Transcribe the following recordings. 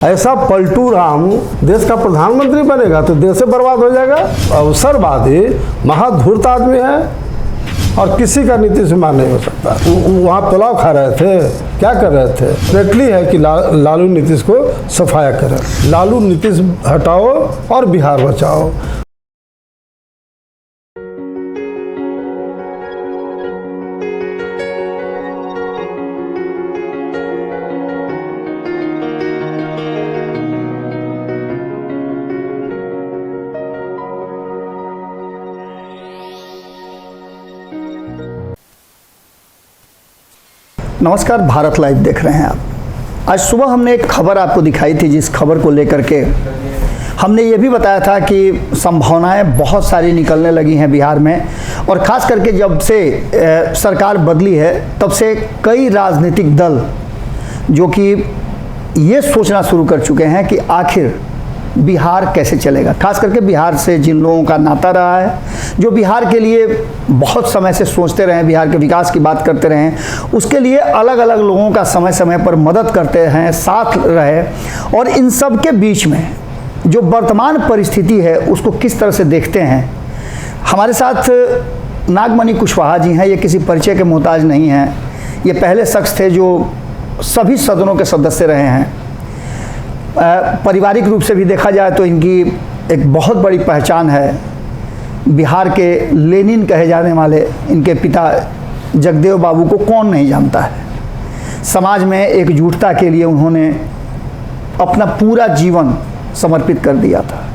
ऐसा पलटू राम देश का प्रधानमंत्री बनेगा तो देश से बर्बाद हो जाएगा। अवसरवादी महाधूर्त आदमी है और किसी का नीतीश कुमार नहीं हो सकता। वहाँ पुलाव खा रहे थे, क्या कर रहे थे? नेटली है कि लालू नीतीश को सफाया करें। लालू नीतीश हटाओ और बिहार बचाओ। नमस्कार, भारत लाइव देख रहे हैं आप। आज सुबह हमने एक खबर आपको दिखाई थी, जिस खबर को लेकर के हमने ये भी बताया था कि संभावनाएं बहुत सारी निकलने लगी हैं बिहार में, और ख़ास करके जब से सरकार बदली है तब से कई राजनीतिक दल जो कि ये सोचना शुरू कर चुके हैं कि आखिर बिहार कैसे चलेगा। खास करके बिहार से जिन लोगों का नाता रहा है, जो बिहार के लिए बहुत समय से सोचते रहे, बिहार के विकास की बात करते रहे, उसके लिए अलग अलग लोगों का समय समय पर मदद करते हैं, साथ रहे, और इन सब के बीच में जो वर्तमान परिस्थिति है उसको किस तरह से देखते हैं। हमारे साथ नागमणि कुशवाहा जी हैं। ये किसी परिचय के मोहताज नहीं हैं। ये पहले शख्स थे जो सभी सदनों के सदस्य रहे हैं। पारिवारिक रूप से भी देखा जाए तो इनकी एक बहुत बड़ी पहचान है। बिहार के लेनिन कहे जाने वाले इनके पिता जगदेव बाबू को कौन नहीं जानता है। समाज में एकजुटता के लिए उन्होंने अपना पूरा जीवन समर्पित कर दिया था।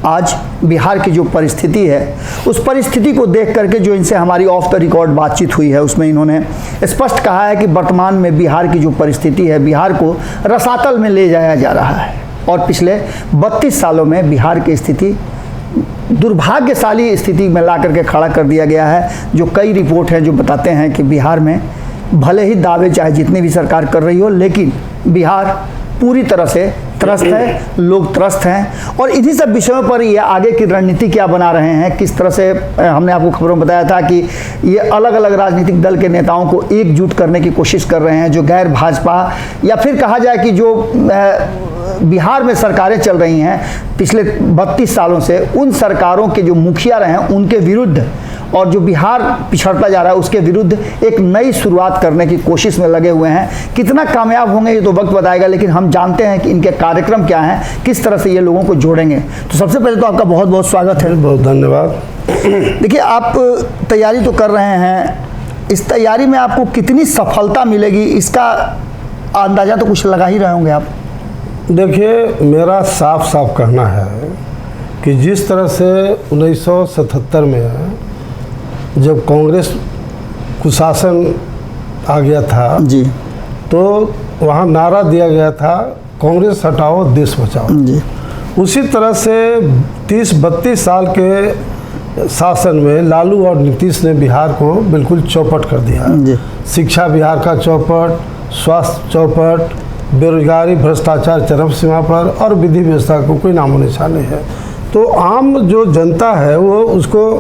आज बिहार की जो परिस्थिति है, उस परिस्थिति को देख करके जो इनसे हमारी ऑफ द रिकॉर्ड बातचीत हुई है, उसमें इन्होंने स्पष्ट कहा है कि वर्तमान में बिहार की जो परिस्थिति है, बिहार को रसातल में ले जाया जा रहा है, और पिछले 32 सालों में बिहार की स्थिति दुर्भाग्यशाली स्थिति में ला करके खड़ा कर दिया गया है। जो कई रिपोर्ट हैं जो बताते हैं कि बिहार में भले ही दावे चाहे जितनी भी सरकार कर रही हो, लेकिन बिहार पूरी तरह से त्रस्त है, लोग त्रस्त हैं। और इन्हीं सब विषयों पर ये आगे की रणनीति क्या बना रहे हैं, किस तरह से हमने आपको खबरों में बताया था कि ये अलग अलग राजनीतिक दल के नेताओं को एकजुट करने की कोशिश कर रहे हैं। जो गैर भाजपा या फिर कहा जाए कि जो बिहार में सरकारें चल रही हैं पिछले 32 सालों से, उन सरकारों के जो मुखिया रहे हैं उनके विरुद्ध, और जो बिहार पिछड़ता जा रहा है उसके विरुद्ध एक नई शुरुआत करने की कोशिश में लगे हुए हैं। कितना कामयाब होंगे ये तो वक्त बताएगा, लेकिन हम जानते हैं कि इनके कार्यक्रम क्या हैं, किस तरह से ये लोगों को जोड़ेंगे। तो सबसे पहले तो आपका बहुत बहुत स्वागत है। बहुत धन्यवाद। देखिए, आप तैयारी तो कर रहे हैं, इस तैयारी में आपको कितनी सफलता मिलेगी इसका अंदाजा तो कुछ लगा ही रहे होंगे आप। देखिए, मेरा साफ साफ कहना है कि जिस तरह से 1977 में जब कांग्रेस कुशासन आ गया था जी, तो वहाँ नारा दिया गया था कांग्रेस हटाओ देश बचाओ जी। उसी तरह से 30-32 साल के शासन में लालू और नीतीश ने बिहार को बिल्कुल चौपट कर दिया जी। शिक्षा बिहार का चौपट, स्वास्थ्य चौपट, बेरोजगारी भ्रष्टाचार चरम सीमा पर, और विधि व्यवस्था को कोई नामो निशान नहीं है। तो आम जो जनता है वो उसको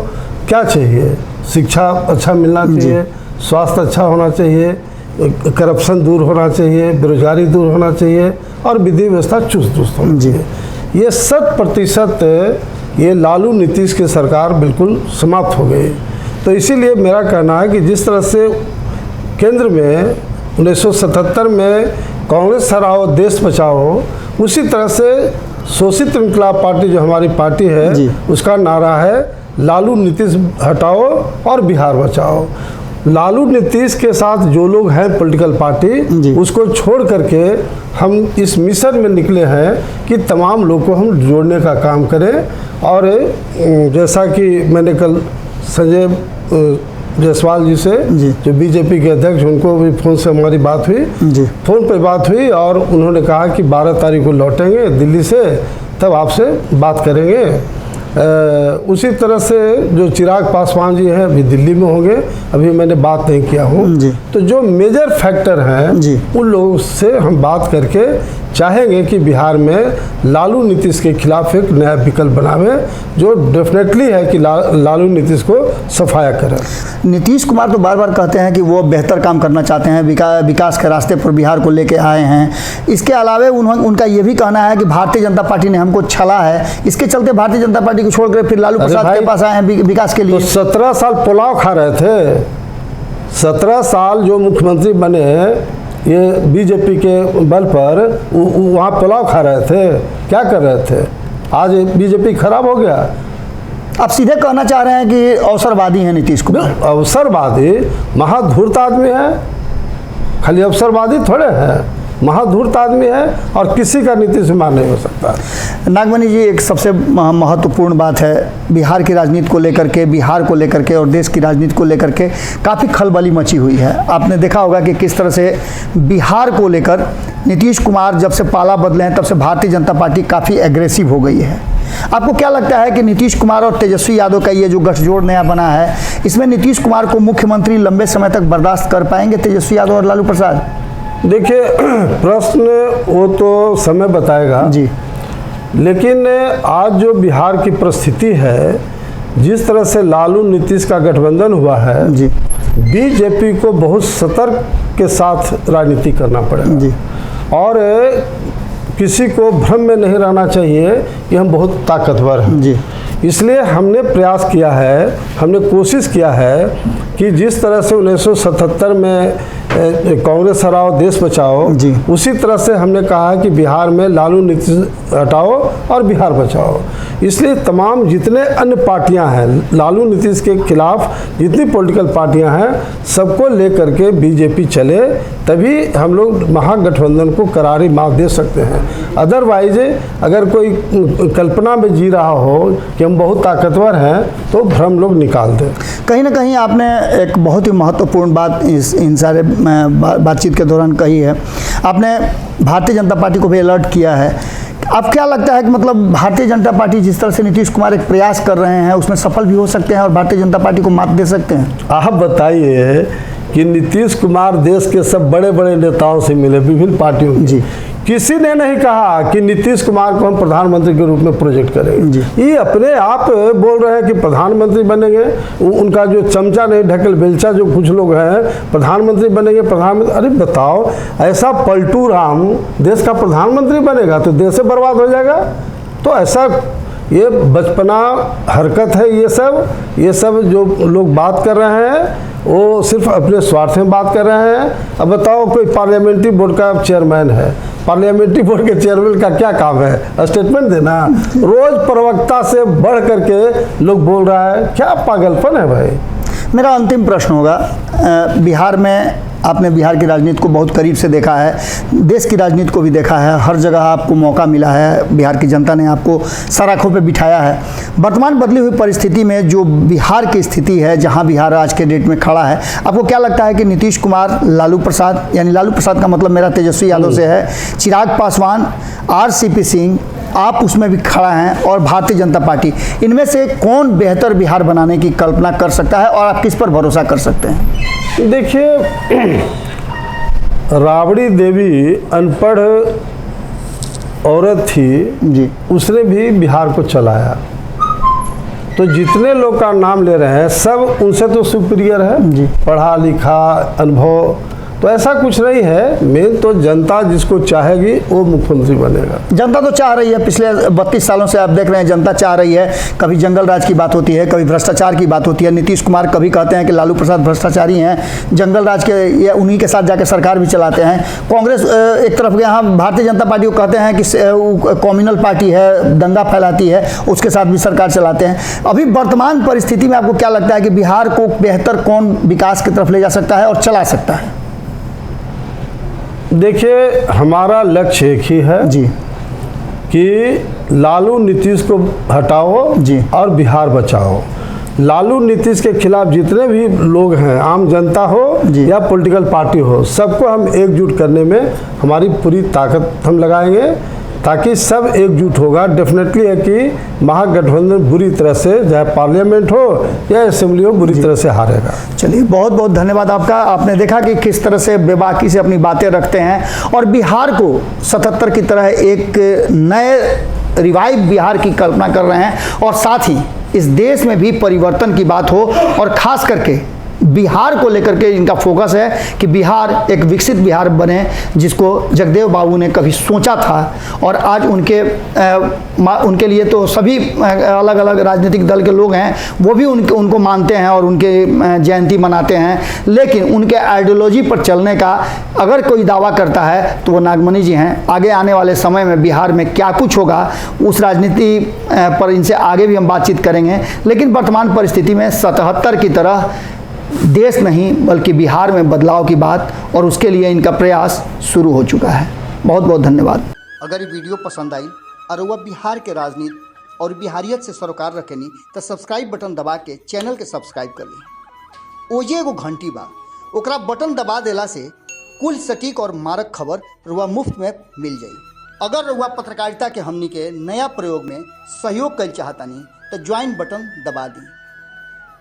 क्या चाहिए? शिक्षा अच्छा मिलना चाहिए, स्वास्थ्य अच्छा होना चाहिए, करप्शन दूर होना चाहिए, बेरोजगारी दूर होना चाहिए, और विधि व्यवस्था चुस्त दुरुस्त होनी चाहिए। ये 100% ये लालू नीतीश की सरकार बिल्कुल समाप्त हो गई। तो इसीलिए मेरा कहना है कि जिस तरह से केंद्र में 1977 में कांग्रेस हराओ देश बचाओ, उसी तरह से शोषित इनकलाब पार्टी जो हमारी पार्टी है, उसका नारा है लालू नीतीश हटाओ और बिहार बचाओ। लालू नीतीश के साथ जो लोग हैं पॉलिटिकल पार्टी, उसको छोड़ करके हम इस मिशन में निकले हैं कि तमाम लोग को हम जोड़ने का काम करें। और जैसा कि मैंने कल संजय जायसवाल जी से, जो बीजेपी के अध्यक्ष, उनको भी फ़ोन से हमारी बात हुई, फ़ोन पे बात हुई, और उन्होंने कहा कि 12 तारीख को लौटेंगे दिल्ली से, तब आपसे बात करेंगे। उसी तरह से जो चिराग पासवान जी हैं अभी दिल्ली में होंगे, अभी मैंने बात नहीं किया हूँ। तो जो मेजर फैक्टर हैं उन लोगों से हम बात करके चाहेंगे कि बिहार में लालू नीतीश के खिलाफ एक नया विकल्प बनावे, जो डेफिनेटली है कि लालू नीतीश को सफाया करे। नीतीश कुमार तो बार बार कहते हैं कि वो बेहतर काम करना चाहते हैं, विकास के रास्ते पर बिहार को लेके आए हैं। इसके अलावा उनका ये भी कहना है कि भारतीय जनता पार्टी ने हमको छला है, इसके चलते भारतीय जनता पार्टी को छोड़कर फिर लालू प्रसाद के पास आए हैं विकास के लिए। तो 17 साल पुलाव खा रहे थे, 17 साल जो मुख्यमंत्री बने ये बीजेपी के बल पर, वहाँ पुलाव खा रहे थे, क्या कर रहे थे? आज बीजेपी खराब हो गया। आप सीधे कहना चाह रहे हैं कि अवसरवादी हैं नीतीश कुमार? अवसरवादी, महाधूर्त आदमी है, खाली अवसरवादी थोड़े हैं, महाधूर्त आदमी है और किसी का नीतीश कुमार नहीं हो सकता। नागमणि जी, एक सबसे महत्वपूर्ण बात है बिहार की राजनीति को लेकर के, बिहार को लेकर के और देश की राजनीति को लेकर के काफ़ी खलबली मची हुई है। आपने देखा होगा कि किस तरह से बिहार को लेकर नीतीश कुमार जब से पाला बदले हैं तब से भारतीय जनता पार्टी काफ़ी एग्रेसिव हो गई है। आपको क्या लगता है कि नीतीश कुमार और तेजस्वी यादव का ये जो गठजोड़ नया बना है, इसमें नीतीश कुमार को मुख्यमंत्री लंबे समय तक बर्दाश्त कर पाएंगे तेजस्वी यादव और लालू प्रसाद? देखिए, प्रश्न वो तो समय बताएगा जी, लेकिन आज जो बिहार की परिस्थिति है, जिस तरह से लालू नीतीश का गठबंधन हुआ है जी, बीजेपी को बहुत सतर्क के साथ राजनीति करना पड़ेगा जी, और किसी को भ्रम में नहीं रहना चाहिए कि हम बहुत ताकतवर हैं जी। इसलिए हमने प्रयास किया है, हमने कोशिश किया है कि जिस तरह से 1977 में कांग्रेस हराओ देश बचाओ, उसी तरह से हमने कहा है कि बिहार में लालू नीतीश हटाओ और बिहार बचाओ। इसलिए तमाम जितने अन्य पार्टियां हैं, लालू नीतीश के खिलाफ जितनी पॉलिटिकल पार्टियां हैं, सबको लेकर के बीजेपी चले, तभी हम लोग महागठबंधन को करारी मात दे सकते हैं। अदरवाइज अगर कोई कल्पना में जी रहा हो कि हम बहुत ताकतवर हैं, तो भ्रम लोग निकाल दें। कहीं ना कहीं आपने एक बहुत ही महत्वपूर्ण बात इन सारे बातचीत के दौरान कही है। आपने भारतीय जनता पार्टी को भी अलर्ट किया है। अब क्या लगता है कि मतलब भारतीय जनता पार्टी जिस तरह से नीतीश कुमार एक प्रयास कर रहे हैं, उसमें सफल भी हो सकते हैं और भारतीय जनता पार्टी को मात दे सकते हैं? आप बताइए कि नीतीश कुमार देश के सब बड़े बड़े नेताओं से मिले, विभिन्न पार्टियों के। जी, किसी ने नहीं कहा कि नीतीश कुमार को हम प्रधानमंत्री के रूप में प्रोजेक्ट करेंगे। ये अपने आप बोल रहे हैं कि प्रधानमंत्री बनेंगे। उनका जो चमचा नहीं ढकेल बेलचा जो कुछ लोग हैं, प्रधानमंत्री बनेंगे, प्रधानमंत्री। अरे बताओ, ऐसा पलटू राम देश का प्रधानमंत्री बनेगा तो देश से बर्बाद हो जाएगा। तो ऐसा ये बचपना हरकत है। ये सब जो लोग बात कर रहे हैं वो सिर्फ अपने स्वार्थ में बात कर रहे हैं। अब बताओ, कोई पार्लियामेंट्री बोर्ड का चेयरमैन है, पार्लियामेंट्री बोर्ड के चेयरमैन का क्या काम है? स्टेटमेंट देना। रोज प्रवक्ता से बढ़ करके लोग बोल रहा है, क्या पागलपन है भाई। मेरा अंतिम प्रश्न होगा, बिहार में आपने बिहार की राजनीति को बहुत करीब से देखा है, देश की राजनीति को भी देखा है, हर जगह आपको मौका मिला है, बिहार की जनता ने आपको सराखों पे बिठाया है। वर्तमान बदली हुई परिस्थिति में जो बिहार की स्थिति है, जहां बिहार आज के डेट में खड़ा है, आपको क्या लगता है कि नीतीश कुमार, लालू प्रसाद, यानी लालू प्रसाद का मतलब मेरा तेजस्वी यादव से है, चिराग पासवान, RCP सिंह, आप उसमें भी खड़ा हैं, और भारतीय जनता पार्टी, इनमें से कौन बेहतर बिहार बनाने की कल्पना कर सकता है और आप किस पर भरोसा कर सकते हैं? देखिए, राबड़ी देवी अनपढ़ औरत थी जी, उसने भी बिहार को चलाया। तो जितने लोग का नाम ले रहे हैं सब उनसे तो सुपीरियर है जी, पढ़ा लिखा, अनुभव। तो ऐसा कुछ नहीं है। मेन तो जनता जिसको चाहेगी वो मुख्यमंत्री बनेगा। जनता तो चाह रही है, पिछले 32 सालों से आप देख रहे हैं जनता चाह रही है। कभी जंगल राज की बात होती है, कभी भ्रष्टाचार की बात होती है। नीतीश कुमार कभी कहते हैं कि लालू प्रसाद भ्रष्टाचारी हैं, जंगल राज के या उन्हीं के साथ जाकर सरकार भी चलाते हैं। कांग्रेस एक तरफ यहाँ भारतीय जनता पार्टी को कहते हैं कि कम्युनल पार्टी है, दंगा फैलाती है, उसके साथ भी सरकार चलाते हैं। अभी वर्तमान परिस्थिति में आपको क्या लगता है कि बिहार को बेहतर कौन विकास की तरफ ले जा सकता है और चला सकता है? देखिए, हमारा लक्ष्य एक ही है जी, कि लालू नीतीश को हटाओ जी, और बिहार बचाओ। लालू नीतीश के खिलाफ जितने भी लोग हैं, आम जनता हो या पॉलिटिकल पार्टी हो, सबको हम एकजुट करने में हमारी पूरी ताकत हम लगाएंगे, ताकि सब एकजुट होगा। डेफिनेटली है कि महागठबंधन बुरी तरह से, चाहे पार्लियामेंट हो या असेंबली हो, बुरी तरह से हारेगा। चलिए, बहुत बहुत धन्यवाद आपका। आपने देखा कि किस तरह से बेबाकी से अपनी बातें रखते हैं और बिहार को 77 की तरह एक नए रिवाइव बिहार की कल्पना कर रहे हैं, और साथ ही इस देश में भी परिवर्तन की बात हो, और ख़ास करके बिहार को लेकर के इनका फोकस है कि बिहार एक विकसित बिहार बने, जिसको जगदेव बाबू ने कभी सोचा था। और आज उनके लिए तो सभी अलग अलग राजनीतिक दल के लोग हैं, वो भी उनको मानते हैं और उनके जयंती मनाते हैं, लेकिन उनके आइडियोलॉजी पर चलने का अगर कोई दावा करता है तो वो नागमणि जी हैं। आगे आने वाले समय में बिहार में क्या कुछ होगा, उस राजनीति पर इनसे आगे भी हम बातचीत करेंगे, लेकिन वर्तमान परिस्थिति में 77 की तरह देश नहीं बल्कि बिहार में बदलाव की बात, और उसके लिए इनका प्रयास शुरू हो चुका है। बहुत बहुत धन्यवाद। अगर ये वीडियो पसंद आई और वह बिहार के राजनीति और बिहारियत से सरोकार रखेनी तो सब्सक्राइब बटन दबा के चैनल के सब्सक्राइब कर ली। ओजे एगो घंटी बा, ओकरा बटन दबा देला से कुल सटीक और मारक खबर रुआ मुफ्त में मिल जाई। अगर रुआ पत्रकारिता के हमनी के नया प्रयोग में सहयोग कर चाहतानी तो ज्वाइन बटन दबा दी।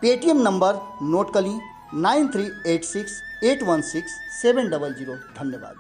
पेटीएम नंबर नोट कर ली 9386816700। धन्यवाद।